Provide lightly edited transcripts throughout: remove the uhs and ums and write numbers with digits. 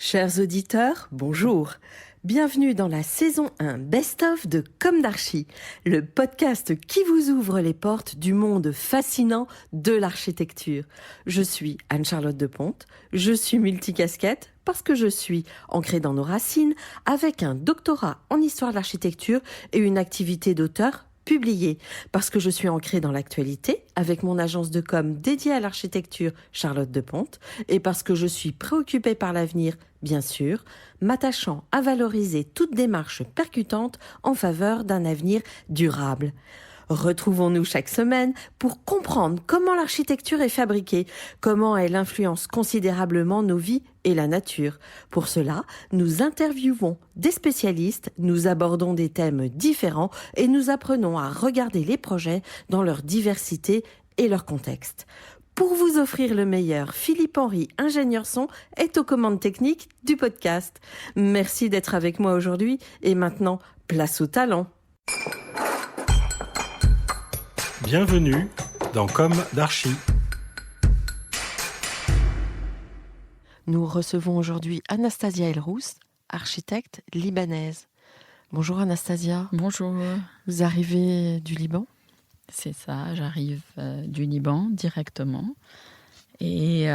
Chers auditeurs, bonjour. Bienvenue dans la saison 1 Best-of de Comme d'Archi, le podcast qui vous ouvre les portes du monde fascinant de l'architecture. Je suis Anne-Charlotte Deponte, je suis multicasquette parce que je suis ancrée dans nos racines avec un doctorat en histoire de l'architecture et une activité d'auteur publiée, parce que je suis ancrée dans l'actualité avec mon agence de com dédiée à l'architecture Charlotte Deponte et parce que je suis préoccupée par l'avenir, bien sûr, m'attachant à valoriser toute démarche percutante en faveur d'un avenir durable. Retrouvons-nous chaque semaine pour comprendre comment l'architecture est fabriquée, comment elle influence considérablement nos vies et la nature. Pour cela, nous interviewons des spécialistes, nous abordons des thèmes différents et nous apprenons à regarder les projets dans leur diversité et leur contexte. Pour vous offrir le meilleur, Philippe Henry, ingénieur son, est aux commandes techniques du podcast. Merci d'être avec moi aujourd'hui et maintenant, place au talent. Bienvenue dans Comme d'Archi. Nous recevons aujourd'hui Anastasia Elrous, architecte libanaise. Bonjour Anastasia. Bonjour. Vous arrivez du Liban ? C'est ça, j'arrive du Liban directement. Et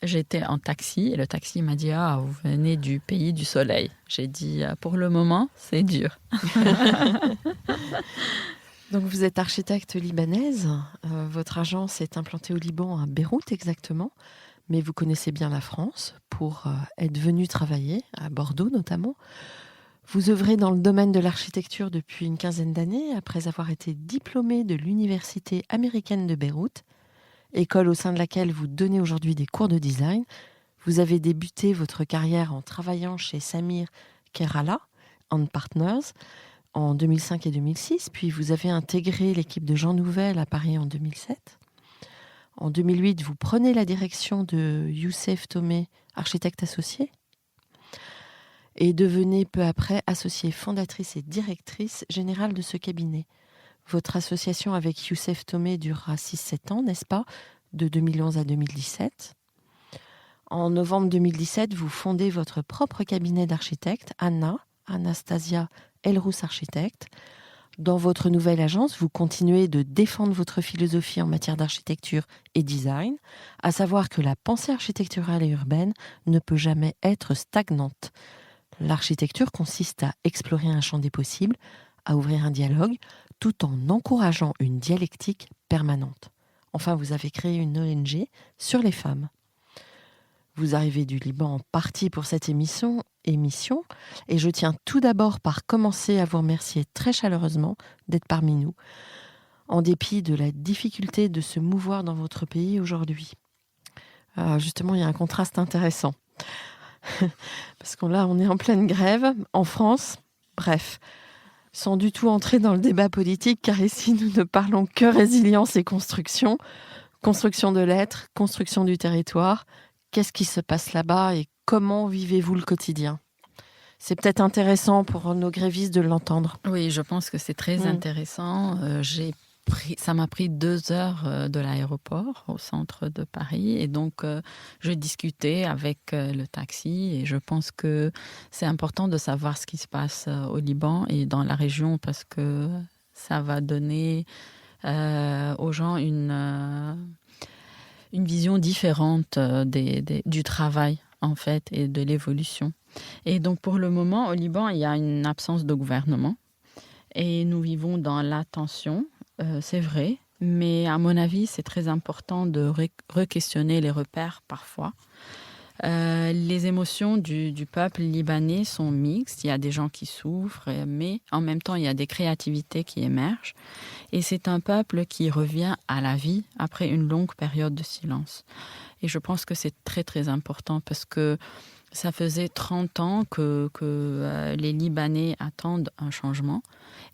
j'étais en taxi et le taxi m'a dit « Ah, vous venez du pays du soleil ». J'ai dit « Pour le moment, c'est dur ». Donc vous êtes architecte libanaise, votre agence est implantée au Liban, à Beyrouth exactement, mais vous connaissez bien la France pour être venue travailler, à Bordeaux notamment. Vous œuvrez dans le domaine de l'architecture depuis une quinzaine d'années, après avoir été diplômée de l'Université américaine de Beyrouth, école au sein de laquelle vous donnez aujourd'hui des cours de design. Vous avez débuté votre carrière en travaillant chez Samir Kerala and Partners, en 2005 et 2006, puis vous avez intégré l'équipe de Jean Nouvel à Paris en 2007. En 2008, vous prenez la direction de Youssef Tomé, architecte associé, et devenez peu après associée fondatrice et directrice générale de ce cabinet. Votre association avec Youssef Tomé durera 6-7 ans, n'est-ce pas, de 2011 à 2017. En novembre 2017, vous fondez votre propre cabinet d'architecte, Anastasia Elrous Architecte. Dans votre nouvelle agence, vous continuez de défendre votre philosophie en matière d'architecture et design, à savoir que la pensée architecturale et urbaine ne peut jamais être stagnante. L'architecture consiste à explorer un champ des possibles, à ouvrir un dialogue, tout en encourageant une dialectique permanente. Enfin, vous avez créé une ONG sur les femmes. Vous arrivez du Liban en partie pour cette émission, et je tiens tout d'abord par commencer à vous remercier très chaleureusement d'être parmi nous, en dépit de la difficulté de se mouvoir dans votre pays aujourd'hui. Justement, il y a un contraste intéressant, parce on est en pleine grève en France, bref, sans du tout entrer dans le débat politique, car ici nous ne parlons que résilience et construction de l'être, construction du territoire. Qu'est-ce qui se passe là-bas et comment vivez-vous le quotidien ? C'est peut-être intéressant pour nos grévistes de l'entendre. Oui, je pense que c'est très intéressant. Ça m'a pris 2 heures de l'aéroport au centre de Paris. Et donc, je discutais avec le taxi. Et je pense que c'est important de savoir ce qui se passe au Liban et dans la région parce que ça va donner aux gens une vision différente du travail, en fait, et de l'évolution. Et donc, pour le moment, au Liban, il y a une absence de gouvernement. Et nous vivons dans la tension, c'est vrai. Mais à mon avis, c'est très important de re-questionner les repères parfois. Les émotions du peuple libanais sont mixtes. Il y a des gens qui souffrent, mais en même temps, il y a des créativités qui émergent. Et c'est un peuple qui revient à la vie après une longue période de silence. Et je pense que c'est très, très important parce que ça faisait 30 ans que les Libanais attendent un changement.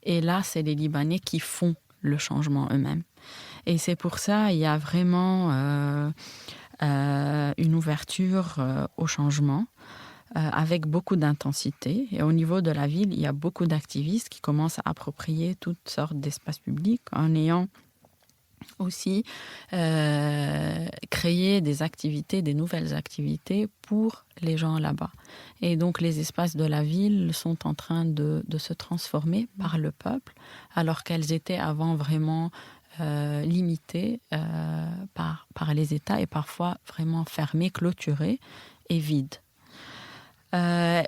Et là, c'est les Libanais qui font le changement eux-mêmes. Et c'est pour ça qu'il y a vraiment une ouverture au changement avec beaucoup d'intensité. Et au niveau de la ville, il y a beaucoup d'activistes qui commencent à approprier toutes sortes d'espaces publics en ayant aussi créer des nouvelles activités pour les gens là-bas. Et donc les espaces de la ville sont en train de se transformer par le peuple, alors qu'elles étaient avant vraiment limitées par les États et parfois vraiment fermées, clôturées et vides.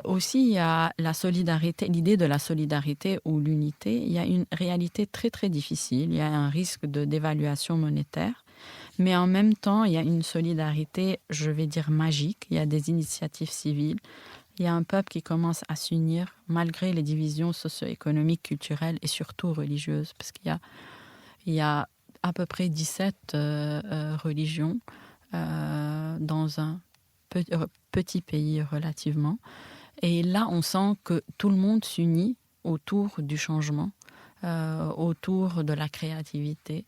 Aussi, il y a la solidarité, l'idée de la solidarité ou l'unité. Il y a une réalité très, très difficile. Il y a un risque de dévaluation monétaire. Mais en même temps, il y a une solidarité, je vais dire, magique. Il y a des initiatives civiles. Il y a un peuple qui commence à s'unir malgré les divisions socio-économiques, culturelles et surtout religieuses. Parce qu'il y a à peu près 17 religions dans un petit pays relativement. Et là, on sent que tout le monde s'unit autour du changement, autour de la créativité,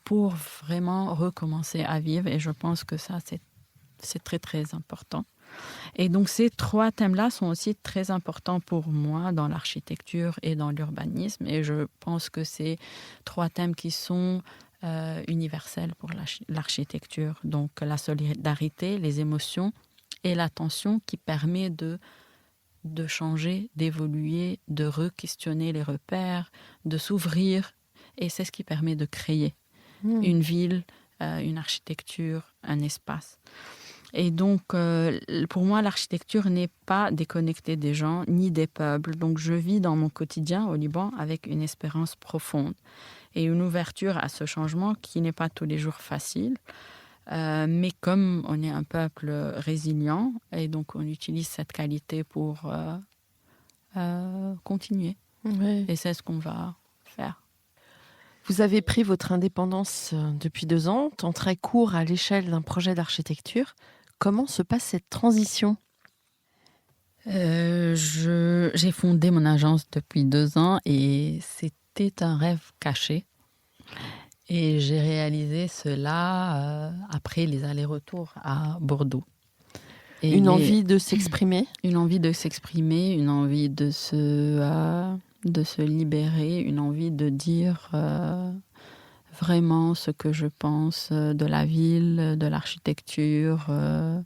pour vraiment recommencer à vivre. Et je pense que ça, c'est très, très important. Et donc, ces 3 thèmes-là sont aussi très importants pour moi dans l'architecture et dans l'urbanisme. Et je pense que c'est 3 thèmes qui sont universel pour l'architecture. Donc la solidarité, les émotions et l'attention qui permet de changer, d'évoluer, de re-questionner les repères, de s'ouvrir. Et c'est ce qui permet de créer une ville, une architecture, un espace. Et donc, pour moi, l'architecture n'est pas déconnectée des gens ni des peuples. Donc, je vis dans mon quotidien au Liban avec une espérance profonde et une ouverture à ce changement qui n'est pas tous les jours facile. Mais comme on est un peuple résilient, et donc on utilise cette qualité pour continuer. Oui. Et c'est ce qu'on va faire. Vous avez pris votre indépendance depuis 2 ans, temps très court à l'échelle d'un projet d'architecture. Comment se passe cette transition ? J'ai fondé mon agence depuis 2 ans et c'était un rêve caché. Et j'ai réalisé cela après les allers-retours à Bordeaux. Et une envie de s'exprimer ? Une envie de s'exprimer, une envie de se libérer, une envie de dire vraiment ce que je pense de la ville, de l'architecture,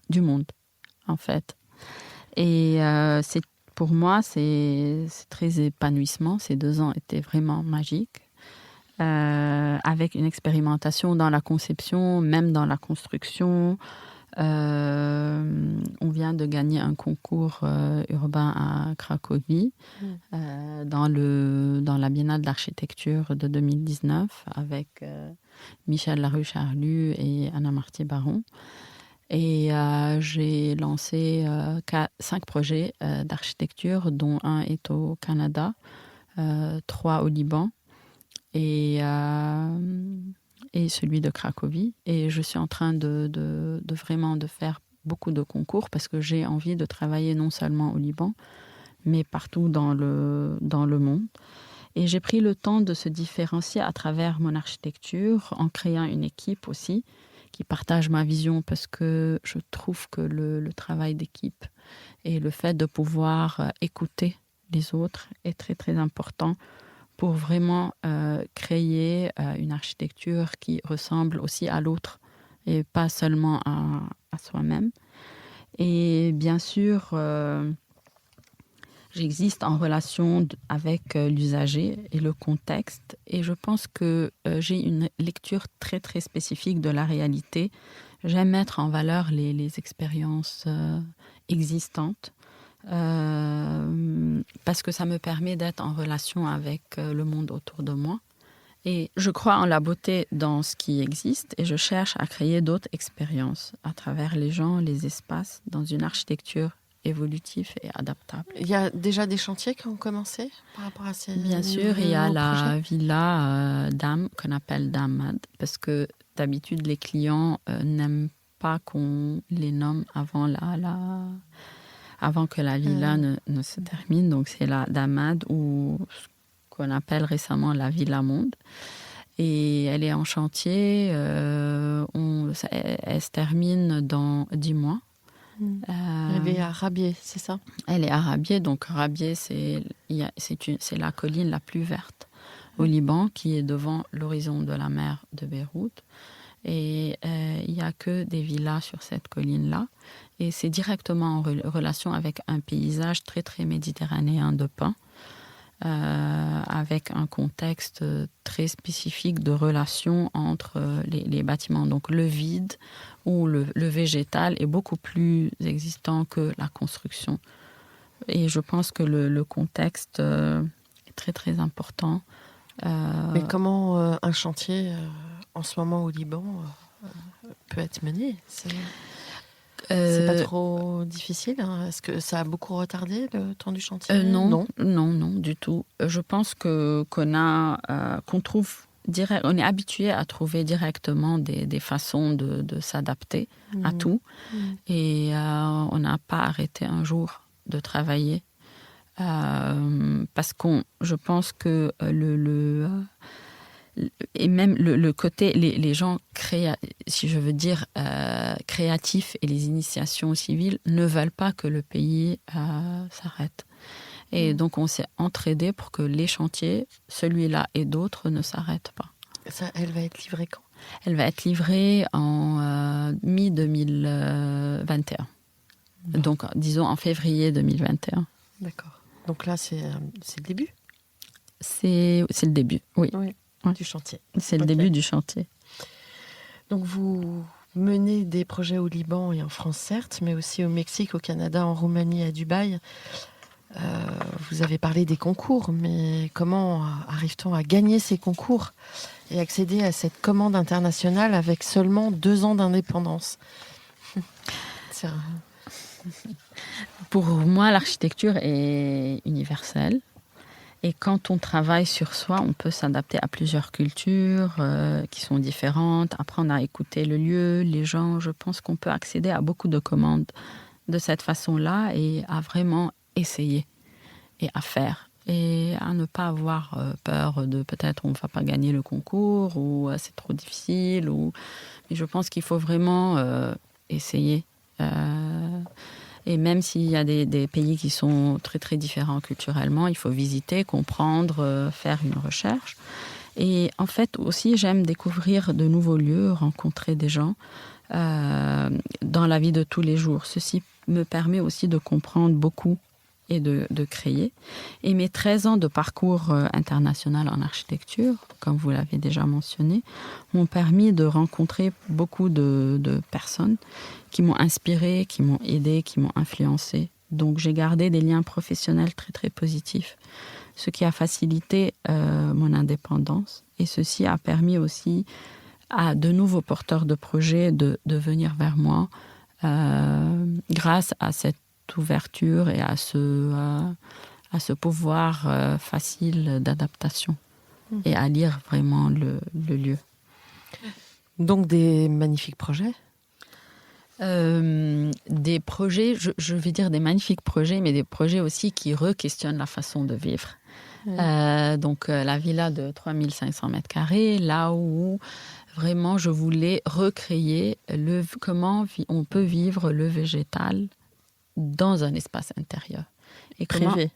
du monde, en fait. Et pour moi, c'est très épanouissement. Ces 2 ans étaient vraiment magiques. Avec une expérimentation dans la conception, même dans la construction. On vient de gagner un concours urbain à Cracovie dans la Biennale d'architecture de 2019 avec Michel Laruche-Arlu et Anna Martier-Baron. Et j'ai lancé 5 projets d'architecture, dont un est au Canada, 3 au Liban et celui de Cracovie. Et je suis en train de vraiment de faire beaucoup de concours parce que j'ai envie de travailler non seulement au Liban, mais partout dans le monde. Et j'ai pris le temps de se différencier à travers mon architecture en créant une équipe aussi qui partage ma vision parce que je trouve que le travail d'équipe et le fait de pouvoir écouter les autres est très, très important pour vraiment créer une architecture qui ressemble aussi à l'autre et pas seulement à soi-même. Et bien sûr, j'existe en relation avec l'usager et le contexte. Et je pense que j'ai une lecture très, très spécifique de la réalité. J'aime mettre en valeur les expériences existantes. Parce que ça me permet d'être en relation avec le monde autour de moi. Et je crois en la beauté dans ce qui existe et je cherche à créer d'autres expériences à travers les gens, les espaces, dans une architecture évolutive et adaptable. Il y a déjà des chantiers qui ont commencé par rapport à ces Bien sûr, il y a la villa Dam, qu'on appelle Damad, parce que d'habitude, les clients n'aiment pas qu'on les nomme avant que la villa ne se termine. Donc, c'est la Damad ou ce qu'on appelle récemment la Villa Monde. Et elle est en chantier. Elle se termine dans 10 mois. Elle est à Rabier, c'est ça ? Elle est à Rabier. Donc, Rabier, c'est la colline la plus verte au Liban, qui est devant l'horizon de la mer de Beyrouth. Et il n'y a que des villas sur cette colline-là. Et c'est directement en relation avec un paysage très, très méditerranéen de pins, avec un contexte très spécifique de relation entre les bâtiments. Donc le vide ou le végétal est beaucoup plus existant que la construction. Et je pense que le contexte est très, très important. Mais comment un chantier en ce moment au Liban peut être mené? C'est pas trop difficile, hein? Est-ce que ça a beaucoup retardé le temps du chantier? Non, du tout. Je pense qu'on trouve on est habitué à trouver directement des façons de s'adapter à tout. Et on n'a pas arrêté un jour de travailler. Parce je pense que et même le côté, les gens si je veux dire créatifs et les initiations civiles ne veulent pas que le pays s'arrête. Et donc on s'est entraidés pour que les chantiers, celui-là et d'autres, ne s'arrêtent pas. Elle va être livrée quand? Elle va être livrée en mi-2021. Donc disons en février 2021. D'accord. Donc là c'est le début? C'est le début, oui. Ouais. Du chantier. C'est le début du chantier. Donc vous menez des projets au Liban et en France, certes, mais aussi au Mexique, au Canada, en Roumanie, à Dubaï. Vous avez parlé des concours, mais comment arrive-t-on à gagner ces concours et accéder à cette commande internationale avec seulement 2 ans d'indépendance? Pour moi, l'architecture est universelle. Et quand on travaille sur soi, on peut s'adapter à plusieurs cultures qui sont différentes, apprendre à écouter le lieu, les gens. Je pense qu'on peut accéder à beaucoup de commandes de cette façon-là et à vraiment essayer et à faire. Et à ne pas avoir peur de peut-être on ne va pas gagner le concours ou c'est trop difficile. Mais je pense qu'il faut vraiment essayer. Et même s'il y a des pays qui sont très, très différents culturellement, il faut visiter, comprendre, faire une recherche. Et en fait, aussi, j'aime découvrir de nouveaux lieux, rencontrer des gens dans la vie de tous les jours. Ceci me permet aussi de comprendre beaucoup et de créer. Et mes 13 ans de parcours international en architecture, comme vous l'avez déjà mentionné, m'ont permis de rencontrer beaucoup de personnes qui m'ont inspirée, qui m'ont aidée, qui m'ont influencée. Donc j'ai gardé des liens professionnels très très positifs, ce qui a facilité mon indépendance. Et ceci a permis aussi à de nouveaux porteurs de projets de venir vers moi grâce à cette ouverture et à ce pouvoir facile d'adaptation et à lire vraiment le lieu. Donc des magnifiques projets? Des projets, je vais dire des magnifiques projets, mais des projets aussi qui re-questionnent la façon de vivre. Donc la villa de 3500 mètres carrés, là où vraiment je voulais recréer comment on peut vivre le végétal dans un espace intérieur. Et privé.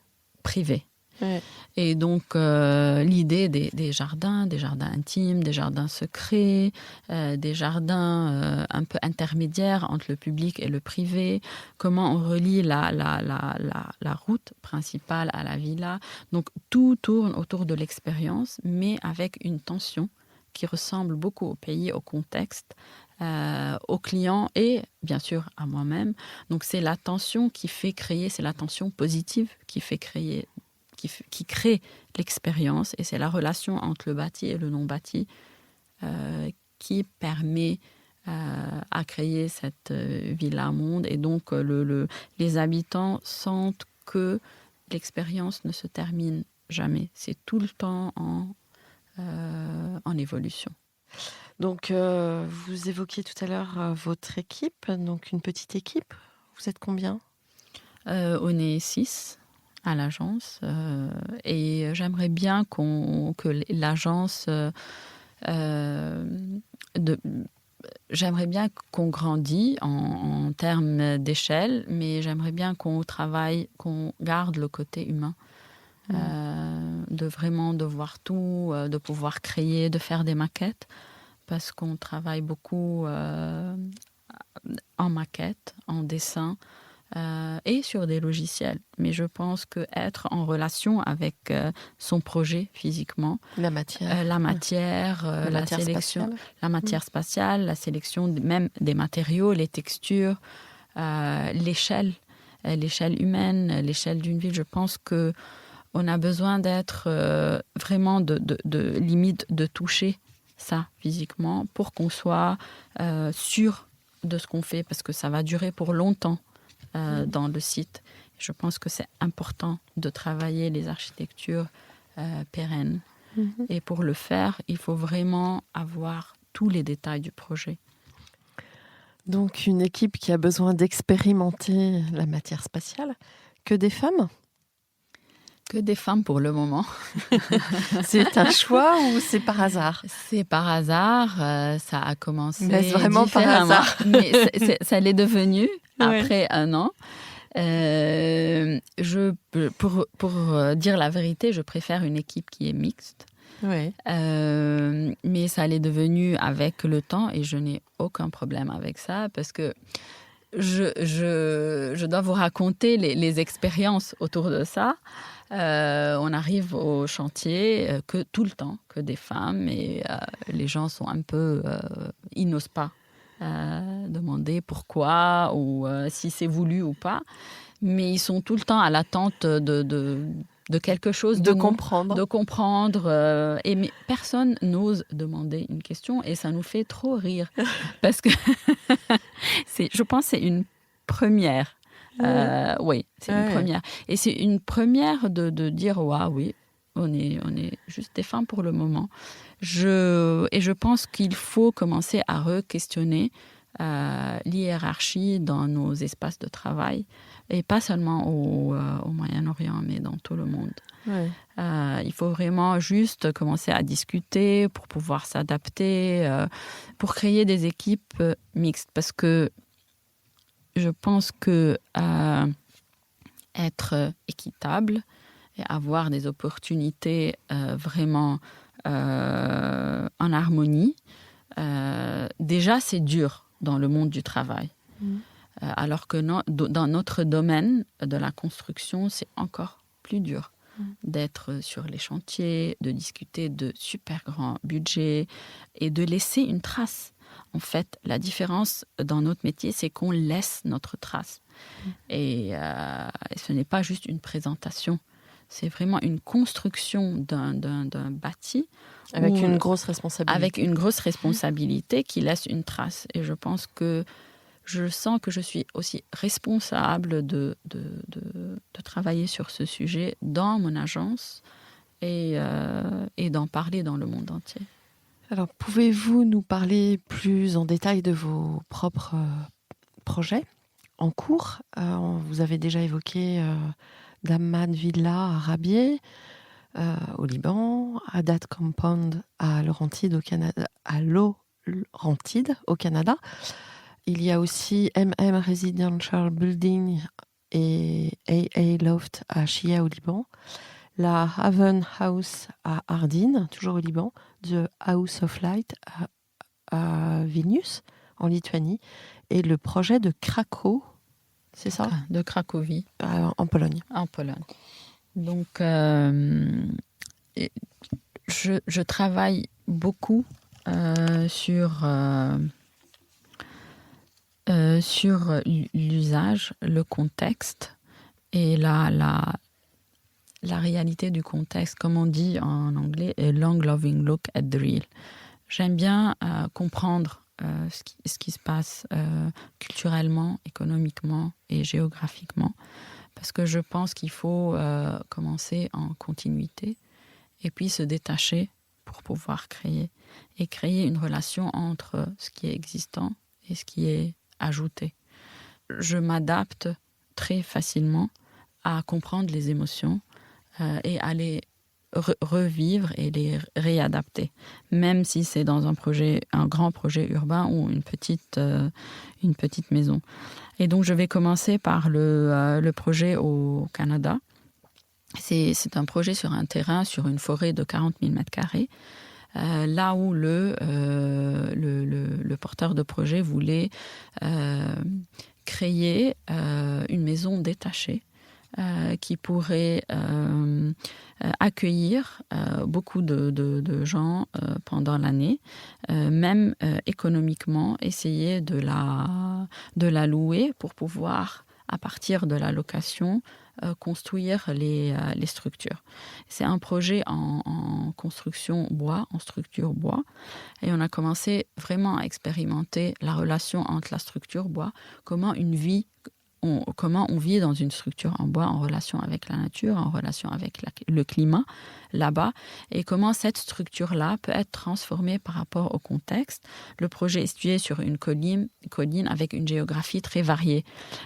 Ouais. Et donc, l'idée des jardins intimes, des jardins secrets, des jardins un peu intermédiaires entre le public et le privé, comment on relie la route principale à la villa. Donc, tout tourne autour de l'expérience, mais avec une tension qui ressemble beaucoup au pays, au contexte, aux clients et bien sûr à moi-même. Donc c'est la tension qui fait créer, c'est la tension positive qui fait créer, qui crée l'expérience, et c'est la relation entre le bâti et le non bâti qui permet à créer cette villa monde. Et donc les habitants sentent que l'expérience ne se termine jamais. C'est tout le temps en évolution. Donc, vous évoquiez tout à l'heure votre équipe, donc une petite équipe. Vous êtes combien? On est 6 à l'agence et j'aimerais bien que l'agence... j'aimerais bien qu'on grandisse en termes d'échelle, mais j'aimerais bien qu'on travaille, qu'on garde le côté humain. de voir tout, de pouvoir créer, de faire des maquettes, parce qu'on travaille beaucoup en maquette, en dessin et sur des logiciels. Mais je pense qu'être en relation avec son projet physiquement, la matière, la sélection, la matière spatiale, la sélection même des matériaux, les textures, l'échelle humaine, l'échelle d'une ville, je pense que on a besoin d'être vraiment de limite de toucher ça physiquement pour qu'on soit sûr de ce qu'on fait, parce que ça va durer pour longtemps dans le site. Je pense que c'est important de travailler les architectures pérennes. Et pour le faire, il faut vraiment avoir tous les détails du projet. Donc une équipe qui a besoin d'expérimenter la matière spatiale. Que des femmes ? Que des femmes pour le moment. C'est un choix ou c'est par hasard ? C'est par hasard. Ça a commencé mais c'est vraiment par hasard. Mais ça l'est devenu après un an. Pour dire la vérité, je préfère une équipe qui est mixte. Oui. Mais ça l'est devenu avec le temps et je n'ai aucun problème avec ça parce que je dois vous raconter les expériences autour de ça. On arrive au chantier tout le temps, que des femmes, et les gens sont un peu... ils n'osent pas demander pourquoi ou si c'est voulu ou pas. Mais ils sont tout le temps à l'attente de quelque chose. De comprendre. De comprendre. Mais personne n'ose demander une question et ça nous fait trop rire. Parce que je pense que c'est une première. Oui, c'est une première. Et c'est une première de dire, oui, on est juste des femmes pour le moment. Et je pense qu'il faut commencer à re-questionner l'hiérarchie dans nos espaces de travail. Et pas seulement au Moyen-Orient, mais dans tout le monde. Ouais. Il faut vraiment juste commencer à discuter pour pouvoir s'adapter, pour créer des équipes mixtes. Parce que je pense que être équitable et avoir des opportunités vraiment en harmonie, déjà c'est dur dans le monde du travail. Alors que dans notre domaine de la construction, c'est encore plus dur d'être sur les chantiers, de discuter de super grands budgets et de laisser une trace. En fait, la différence dans notre métier, c'est qu'on laisse notre trace. Et ce n'est pas juste une présentation. C'est vraiment une construction d'un bâti. Avec une grosse responsabilité. Avec une grosse responsabilité qui laisse une trace. Et je pense que je sens que je suis aussi responsable de travailler sur ce sujet dans mon agence et d'en parler dans le monde entier. Alors, pouvez-vous nous parler plus en détail de vos propres projets en cours ? Vous avez déjà évoqué Dammam Villa à Rabier, au Liban, Haddad Compound à Laurentide au Canada. Il y a aussi MM Residential Building et AA Loft à Shia au Liban, la Haven House à Ardines, toujours au Liban, The House of Light à Vilnius, en Lituanie, et le projet de Krakow, c'est ça ? De Cracovie. En Pologne. En Pologne. Donc, je travaille beaucoup sur l'usage, le contexte et la réalité du contexte, comme on dit en anglais, a long loving look at the real. J'aime bien comprendre ce qui se passe culturellement, économiquement et géographiquement, parce que je pense qu'il faut commencer en continuité et puis se détacher pour pouvoir créer une relation entre ce qui est existant et ce qui est ajouté. Je m'adapte très facilement à comprendre les émotions et à les revivre et les réadapter, même si c'est dans un grand projet urbain ou une petite maison. Et donc, je vais commencer par le projet au Canada. C'est un projet sur un terrain, sur une forêt de 40 000 m², là où le porteur de projet voulait créer une maison détachée qui pourrait accueillir beaucoup de gens pendant l'année, même économiquement, essayer de la louer pour pouvoir, à partir de la location, construire les structures. C'est un projet en construction bois, en structure bois, et on a commencé vraiment à expérimenter la relation entre la structure bois, comment on vit dans une structure en bois en relation avec la nature, en relation avec le climat là-bas, et comment cette structure-là peut être transformée par rapport au contexte. Le projet est situé sur une colline avec une géographie très variée.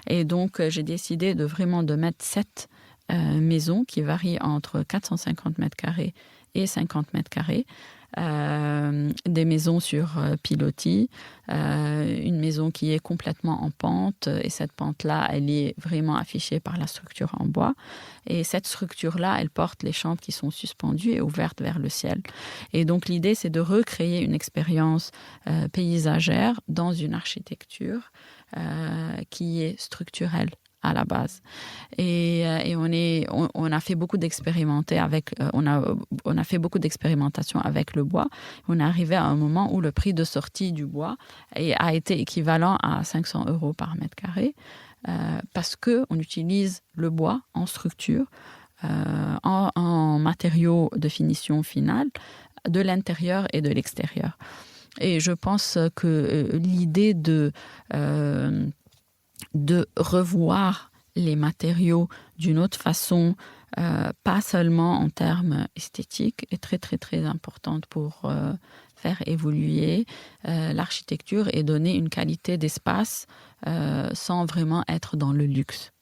Et donc, j'ai décidé de mettre 7 maisons qui varient entre 450 m² et 50 m². Des maisons sur pilotis, une maison qui est complètement en pente, et cette pente-là, elle est vraiment affichée par la structure en bois. Et cette structure-là, elle porte les chambres qui sont suspendues et ouvertes vers le ciel. Et donc l'idée, c'est de recréer une expérience paysagère dans une architecture qui est structurelle à la base. Et on a fait beaucoup on a fait beaucoup d'expérimentations avec le bois. On est arrivé à un moment où le prix de sortie du bois a été équivalent à 500 € par m², parce qu'on utilise le bois en structure, en matériaux de finition finale, de l'intérieur et de l'extérieur. Et je pense que l'idée de revoir les matériaux d'une autre façon, pas seulement en termes esthétiques, est très très très importante pour faire évoluer l'architecture et donner une qualité d'espace sans vraiment être dans le luxe.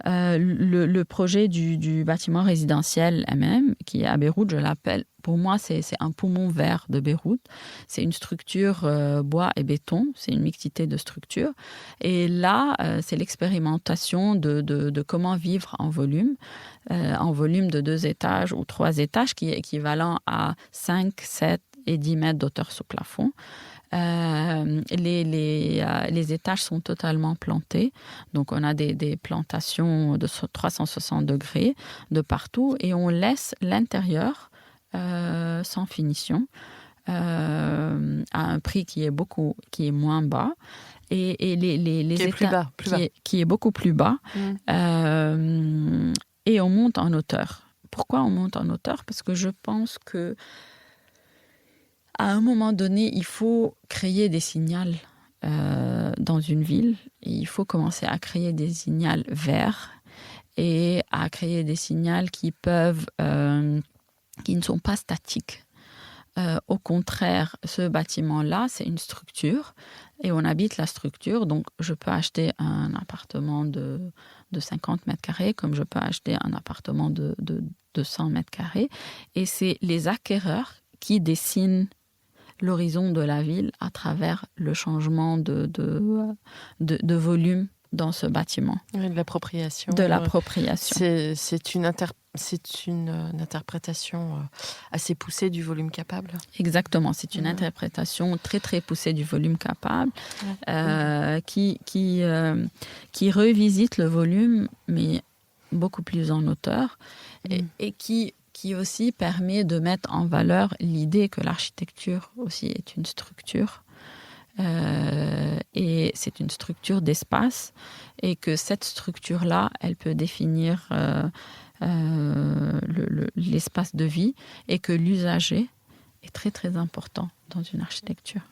Le projet du bâtiment résidentiel MM, qui est à Beyrouth, je l'appelle, pour moi, c'est un poumon vert de Beyrouth. C'est une structure bois et béton, c'est une mixité de structures. Et là, c'est l'expérimentation de comment vivre en volume de 2 étages ou 3 étages, qui est équivalent à 5, 7 et 10 mètres d'auteur sous plafond. Les étages sont totalement plantés. Donc, on a des plantations de 360 degrés de partout, et on laisse l'intérieur sans finition à un prix qui est moins bas. Et qui est beaucoup plus bas. Et on monte en hauteur. Pourquoi on monte en hauteur? Parce que je pense que à un moment donné, il faut créer des signaux dans une ville. Et il faut commencer à créer des signaux verts et à créer des signaux qui ne sont pas statiques. Au contraire, ce bâtiment-là, c'est une structure et on habite la structure. Donc, je peux acheter un appartement de 50 m², comme je peux acheter un appartement de 100 m². Et c'est les acquéreurs qui dessinent l'horizon de la ville à travers le changement de volume dans ce bâtiment. Oui, de l'appropriation. C'est une interprétation assez poussée du volume capable. Exactement, c'est une interprétation très très poussée du volume capable, qui revisite le volume, mais beaucoup plus en hauteur, et qui aussi permet de mettre en valeur l'idée que l'architecture aussi est une structure. Et c'est une structure d'espace, et que cette structure-là, elle peut définir l'espace de vie, et que l'usager est très très important dans une architecture.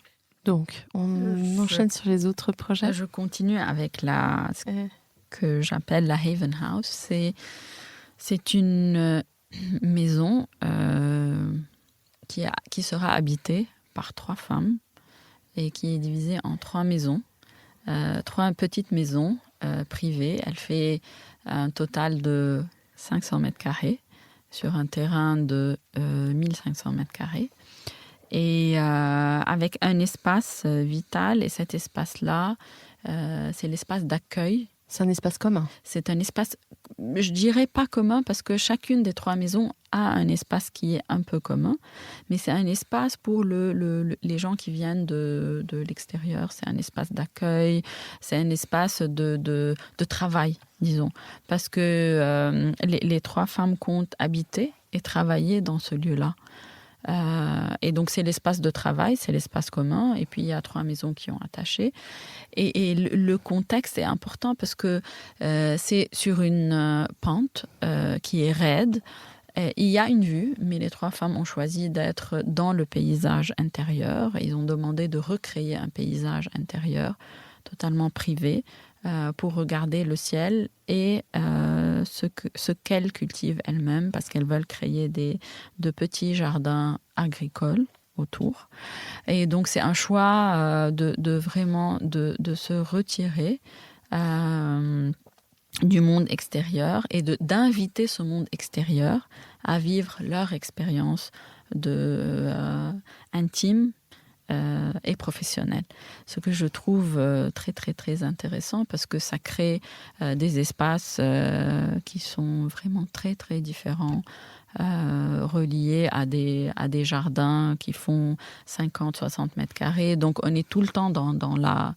Donc, on enchaîne sur les autres projets. Je continue avec ce que j'appelle la Haven House. C'est une maison qui sera habitée par 3 femmes et qui est divisée en 3 maisons, 3 petites maisons privées. Elle fait un total de 500 m² sur un terrain de 1500 m², et avec un espace vital. Et cet espace-là, c'est l'espace d'accueil. C'est un espace commun. C'est un espace je dirais pas commun parce que chacune des 3 maisons a un espace qui est un peu commun, mais c'est un espace pour les gens qui viennent de l'extérieur, c'est un espace d'accueil, c'est un espace de travail, disons, parce que les 3 femmes comptent habiter et travailler dans ce lieu-là. Et donc c'est l'espace de travail, c'est l'espace commun, et puis il y a 3 maisons qui ont attaché. Et le contexte est important parce que c'est sur une pente qui est raide. Il y a une vue, mais les 3 femmes ont choisi d'être dans le paysage intérieur. Et ils ont demandé de recréer un paysage intérieur totalement privé pour regarder le ciel et ce qu'elles cultivent elles-mêmes, parce qu'elles veulent créer de petits jardins agricoles autour. Et donc c'est un choix de vraiment de se retirer du monde extérieur et d'inviter ce monde extérieur à vivre leur expérience intime et professionnelle. Ce que je trouve très, très, très intéressant parce que ça crée des espaces qui sont vraiment très, très différents, reliés à des jardins qui font 50, 60 mètres carrés. Donc, on est tout le temps dans la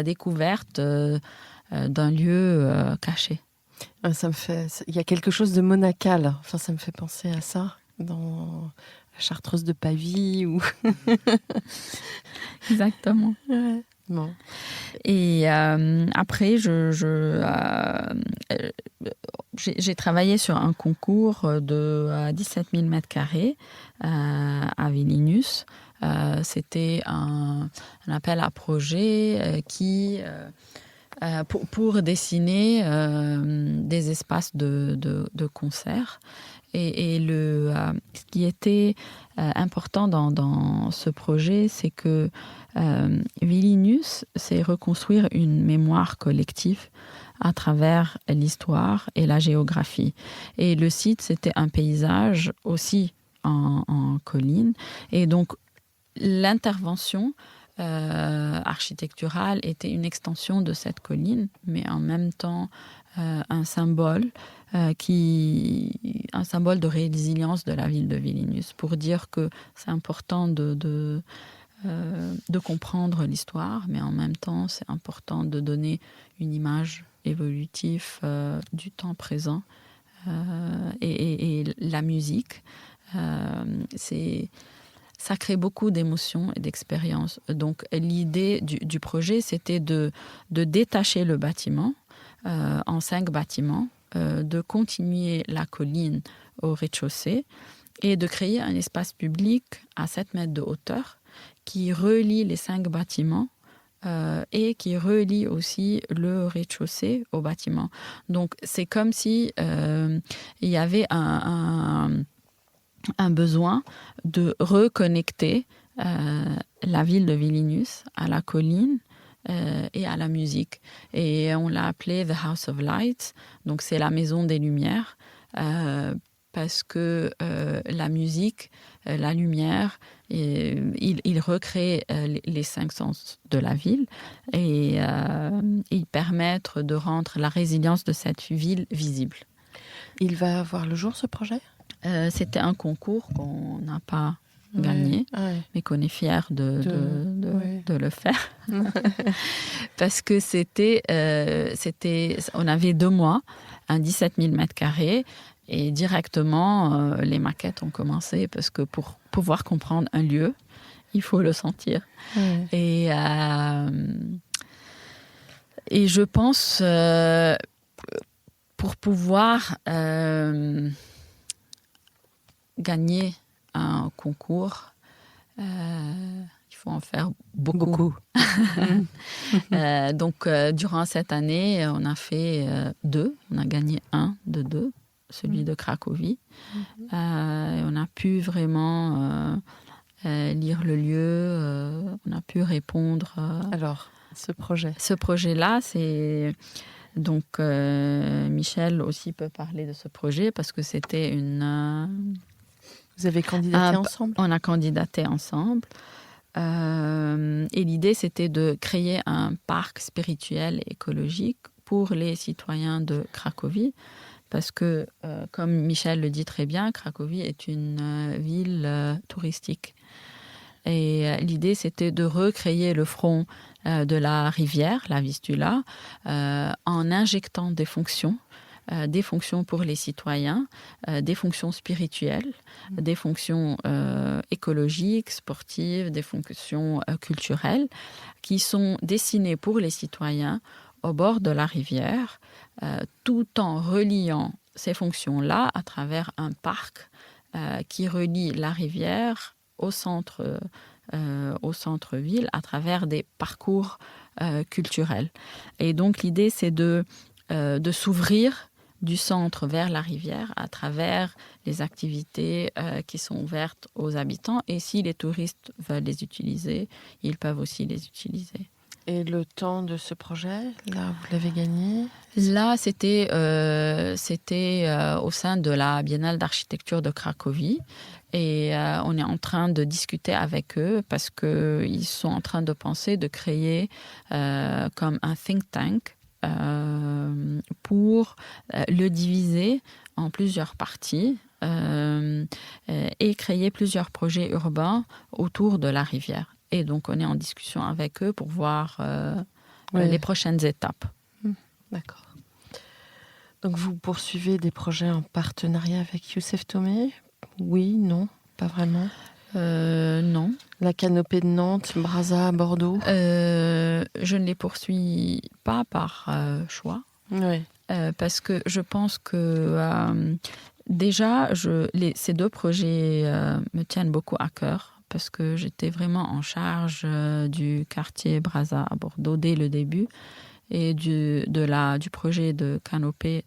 découverte d'un lieu caché. Il y a quelque chose de monacal. Enfin, ça me fait penser à ça dans la Chartreuse de Pavie ou. Exactement. Ouais. Bon. Et après, j'ai travaillé sur un concours de 17 000 mètres carrés à Vilnius. C'était un appel à projet qui pour dessiner des espaces de concert. Et ce qui était important dans ce projet, c'est que Vilnius, c'est reconstruire une mémoire collective à travers l'histoire et la géographie. Et le site, c'était un paysage aussi en colline. Et donc, l'intervention architecturale était une extension de cette colline, mais en même temps un symbole de résilience de la ville de Vilnius, pour dire que c'est important de comprendre l'histoire, mais en même temps c'est important de donner une image évolutive du temps présent et la musique. Ça crée beaucoup d'émotions et d'expériences. Donc, l'idée du projet, c'était de détacher le bâtiment en 5 bâtiments, de continuer la colline au rez-de-chaussée et de créer un espace public à 7 mètres de hauteur qui relie les 5 bâtiments et qui relie aussi le rez-de-chaussée au bâtiment. Donc, c'est comme si il y avait un besoin de reconnecter la ville de Vilnius à la colline et à la musique. Et on l'a appelé The House of Lights, donc c'est la maison des lumières, parce que la musique, la lumière, il recrée les 5 sens de la ville et ils permettent de rendre la résilience de cette ville visible. Il va voir le jour, ce projet ? C'était un concours qu'on n'a pas gagné, mais qu'on est fiers de le faire. Parce que on avait 2 mois, un 17 000 mètres carrés, et directement, les maquettes ont commencé, parce que pour pouvoir comprendre un lieu, il faut le sentir. Et je pense, pour pouvoir gagner un concours, il faut en faire beaucoup. Donc, durant cette année, on a fait 2. On a gagné 1 de 2, celui de Cracovie. Et on a pu vraiment lire le lieu, on a pu répondre. Alors, ce projet-là, c'est... Donc, Michel aussi peut parler de ce projet parce que c'était Vous avez candidaté ensemble ? On a candidaté ensemble. Et l'idée, c'était de créer un parc spirituel et écologique pour les citoyens de Cracovie, parce que, comme Michel le dit très bien, Cracovie est une ville touristique. Et l'idée, c'était de recréer le front de la rivière, la Vistula, en injectant des fonctions pour les citoyens, des fonctions spirituelles, des fonctions écologiques, sportives, des fonctions culturelles, qui sont destinées pour les citoyens au bord de la rivière, tout en reliant ces fonctions-là à travers un parc qui relie la rivière au centre-ville à travers des parcours culturels. Et donc l'idée, c'est de s'ouvrir du centre vers la rivière à travers les activités qui sont ouvertes aux habitants. Et si les touristes veulent les utiliser, ils peuvent aussi les utiliser. Et le temps de ce projet, là, vous l'avez gagné? Là, c'était au sein de la Biennale d'architecture de Cracovie. Et on est en train de discuter avec eux parce qu'ils sont en train de penser de créer comme un think tank pour le diviser en plusieurs parties et créer plusieurs projets urbains autour de la rivière. Et donc, on est en discussion avec eux pour voir les prochaines étapes. D'accord. Donc, vous poursuivez des projets en partenariat avec Youssef Tomé? Oui, non, pas vraiment. Non. La canopée de Nantes, Brazza, Bordeaux? Je ne les poursuis pas par choix. Oui. Parce que je pense que déjà, ces deux projets me tiennent beaucoup à cœur. Parce que j'étais vraiment en charge du quartier Brazza à Bordeaux dès le début et du projet de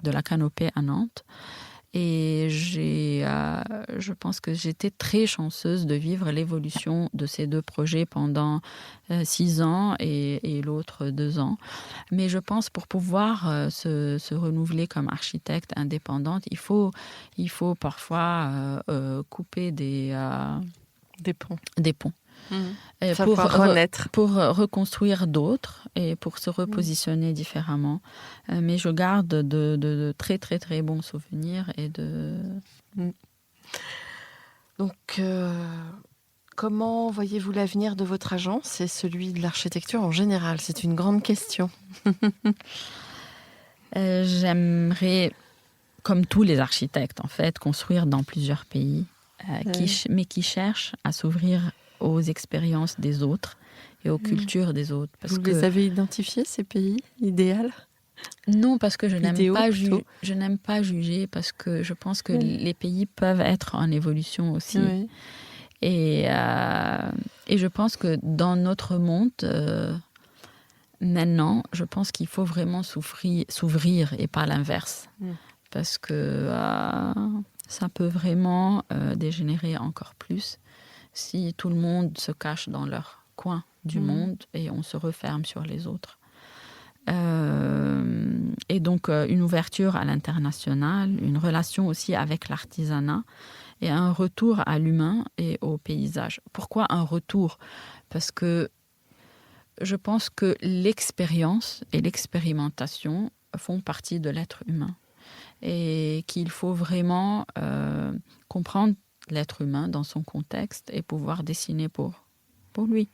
la canopée à Nantes. Et je pense que j'étais très chanceuse de vivre l'évolution de ces deux projets pendant 6 ans et l'autre 2 ans. Mais je pense pour pouvoir se renouveler comme architecte indépendante, il faut parfois couper des ponts. Pour renaître. Pour reconstruire d'autres et pour se repositionner différemment. Mais je garde de très, très, très bons souvenirs. Donc, comment voyez-vous l'avenir de votre agence et celui de l'architecture en général? C'est une grande question. J'aimerais, comme tous les architectes, en fait, construire dans plusieurs pays. Mais qui cherchent à s'ouvrir aux expériences des autres et aux cultures des autres. Vous les avez identifiés, ces pays idéaux? Non, parce que je n'aime pas juger, parce que je pense que les pays peuvent être en évolution aussi. Oui. Et je pense que dans notre monde, maintenant, je pense qu'il faut vraiment s'ouvrir et pas l'inverse. Parce que ça peut vraiment dégénérer encore plus si tout le monde se cache dans leur coin du monde et on se referme sur les autres. Et donc, une ouverture à l'international, une relation aussi avec l'artisanat et un retour à l'humain et au paysage. Pourquoi un retour? Parce que je pense que l'expérience et l'expérimentation font partie de l'être humain. Et qu'il faut vraiment comprendre l'être humain dans son contexte et pouvoir dessiner pour lui.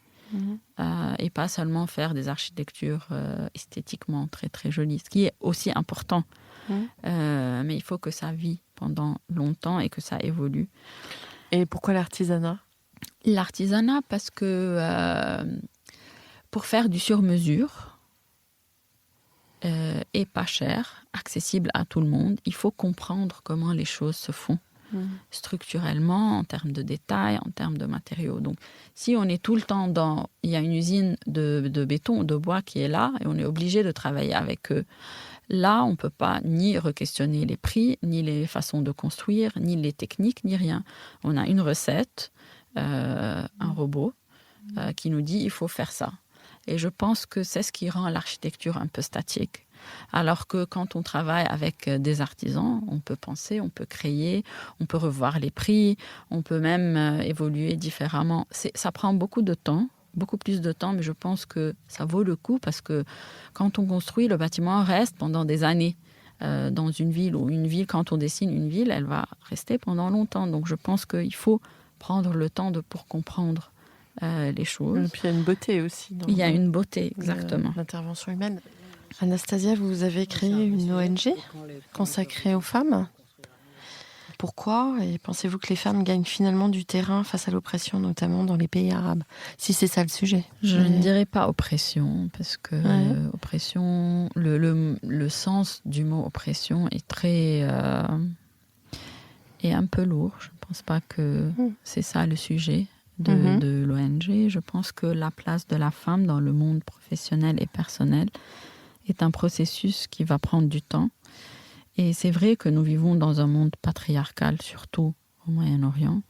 Et pas seulement faire des architectures esthétiquement très, très jolies, ce qui est aussi important. Mais il faut que ça vit pendant longtemps et que ça évolue. Et pourquoi l'artisanat? L'artisanat, parce que pour faire du sur-mesure, et pas cher, accessible à tout le monde, il faut comprendre comment les choses se font structurellement, en termes de détails, en termes de matériaux. Donc, si on est tout le temps il y a une usine de béton ou de bois qui est là et on est obligé de travailler avec eux, là, on ne peut pas ni re-questionner les prix, ni les façons de construire, ni les techniques, ni rien. On a une recette, un robot qui nous dit « il faut faire ça ». Et je pense que c'est ce qui rend l'architecture un peu statique. Alors que quand on travaille avec des artisans, on peut penser, on peut créer, on peut revoir les prix, on peut même évoluer différemment. Ça prend beaucoup de temps, beaucoup plus de temps, mais je pense que ça vaut le coup parce que quand on construit, le bâtiment reste pendant des années dans une ville, ou une ville, quand on dessine une ville, elle va rester pendant longtemps. Donc je pense qu'il faut prendre le temps pour comprendre les choses. Et puis il y a une beauté aussi. Il y a une beauté, exactement. L'intervention humaine. Anastasia, vous avez créé une ONG consacrée aux femmes. Pourquoi ? Et pensez-vous que les femmes gagnent finalement du terrain face à l'oppression, notamment dans les pays arabes ? Si c'est ça le sujet. Je ne dirais pas oppression, parce que oppression, le sens du mot oppression est très... est un peu lourd. Je ne pense pas que c'est ça le sujet de l'ONG. Je pense que la place de la femme dans le monde professionnel et personnel est un processus qui va prendre du temps. Et c'est vrai que nous vivons dans un monde patriarcal, surtout au Moyen-Orient,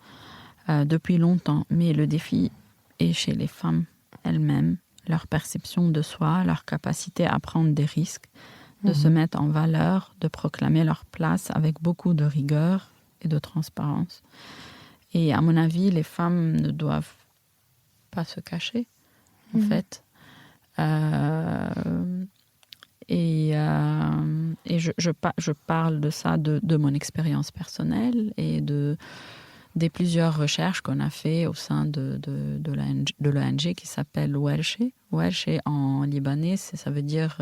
depuis longtemps. Mais le défi est chez les femmes elles-mêmes, leur perception de soi, leur capacité à prendre des risques, de se mettre en valeur, de proclamer leur place avec beaucoup de rigueur et de transparence. Et à mon avis, les femmes ne doivent pas se cacher, en fait. Et je parle de ça de mon expérience personnelle et des plusieurs recherches qu'on a fait au sein de l'ONG qui s'appelle Welsh. Welsh en libanais, ça veut dire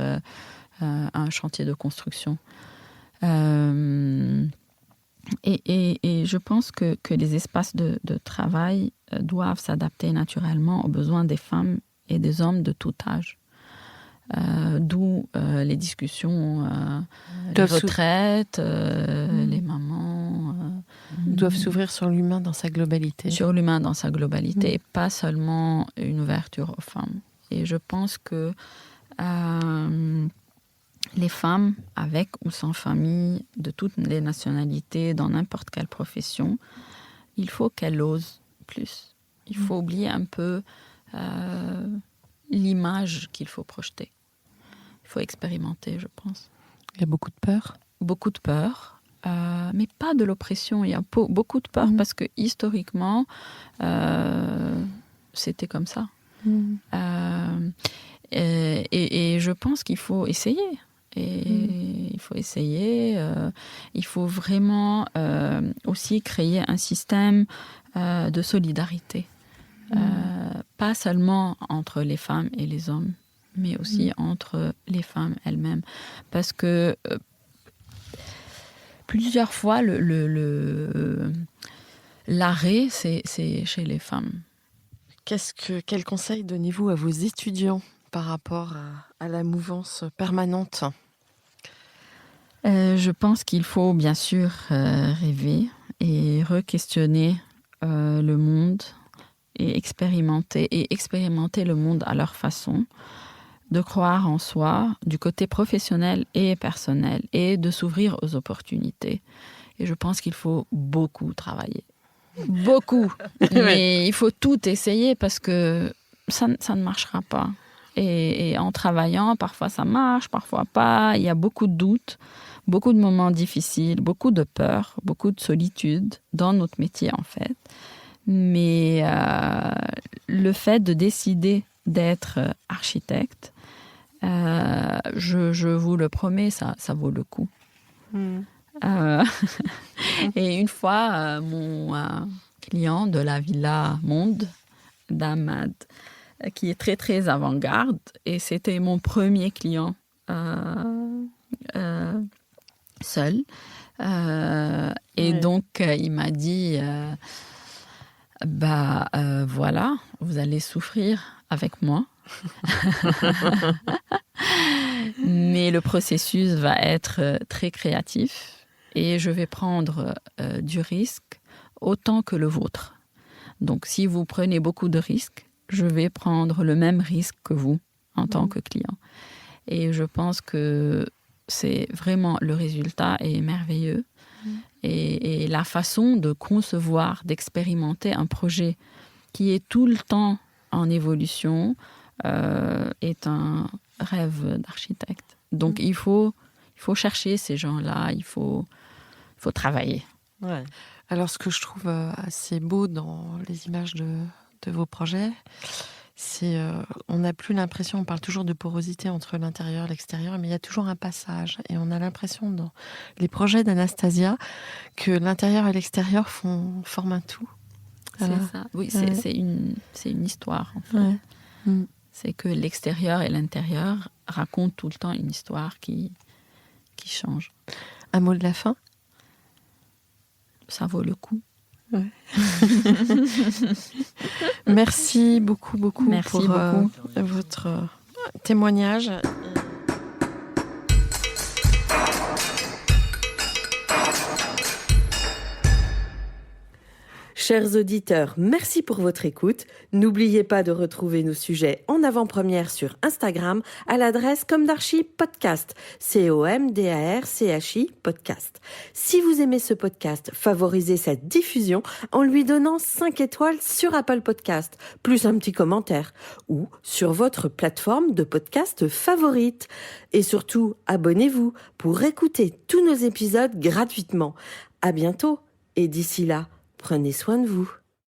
un chantier de construction. Et je pense que les espaces de travail doivent s'adapter naturellement aux besoins des femmes et des hommes de tout âge. D'où les discussions, les retraites, les mamans. Doivent s'ouvrir sur l'humain dans sa globalité. Sur l'humain dans sa globalité, et pas seulement une ouverture aux femmes. Et je pense que les femmes, avec ou sans famille, de toutes les nationalités, dans n'importe quelle profession, il faut qu'elles osent plus. Il faut oublier un peu l'image qu'il faut projeter. Il faut expérimenter, je pense. Il y a beaucoup de peur. Beaucoup de peur, mais pas de l'oppression. Il y a beaucoup de peur parce que historiquement, c'était comme ça. Et je pense qu'il faut essayer. Il faut essayer. Il faut vraiment aussi créer un système de solidarité. Pas seulement entre les femmes et les hommes, mais aussi entre les femmes elles-mêmes. Parce que plusieurs fois, l'arrêt, c'est chez les femmes. Quel conseil donnez-vous à vos étudiants par rapport à la mouvance permanente ? Je pense qu'il faut bien sûr rêver et re-questionner le monde et expérimenter le monde à leur façon, de croire en soi du côté professionnel et personnel et de s'ouvrir aux opportunités. Et je pense qu'il faut beaucoup travailler. Beaucoup. Mais il faut tout essayer parce que ça ne marchera pas. Et en travaillant, parfois ça marche, parfois pas. Il y a beaucoup de doutes, beaucoup de moments difficiles, beaucoup de peur, beaucoup de solitude dans notre métier en fait. Mais le fait de décider d'être architecte, je vous le promets, ça vaut le coup. Et une fois, mon client de la Villa Monde, Damad, qui est très très avant-garde, et c'était mon premier client seul. Donc, il m'a dit... voilà, vous allez souffrir avec moi. Mais le processus va être très créatif et je vais prendre du risque autant que le vôtre. Donc, si vous prenez beaucoup de risques, je vais prendre le même risque que vous en tant que client. Et je pense que c'est vraiment le résultat est merveilleux. Et la façon de concevoir, d'expérimenter un projet qui est tout le temps en évolution est un rêve d'architecte. Donc il faut chercher ces gens-là, il faut travailler. Ouais. Alors ce que je trouve assez beau dans les images de vos projets, On n'a plus l'impression, on parle toujours de porosité entre l'intérieur et l'extérieur, mais il y a toujours un passage. Et on a l'impression dans les projets d'Anastasia que l'intérieur et l'extérieur forment un tout. Voilà. C'est ça. Oui, c'est une histoire, en fait. Ouais. C'est que l'extérieur et l'intérieur racontent tout le temps une histoire qui change. Un mot de la fin ? Ça vaut le coup. Ouais. Merci beaucoup pour votre témoignage. Chers auditeurs, merci pour votre écoute. N'oubliez pas de retrouver nos sujets en avant-première sur Instagram à l'adresse Comdarchi Podcast, COMDARCHI Podcast. Si vous aimez ce podcast, favorisez sa diffusion en lui donnant 5 étoiles sur Apple Podcast, plus un petit commentaire, ou sur votre plateforme de podcast favorite. Et surtout, abonnez-vous pour écouter tous nos épisodes gratuitement. À bientôt, et d'ici là, prenez soin de vous.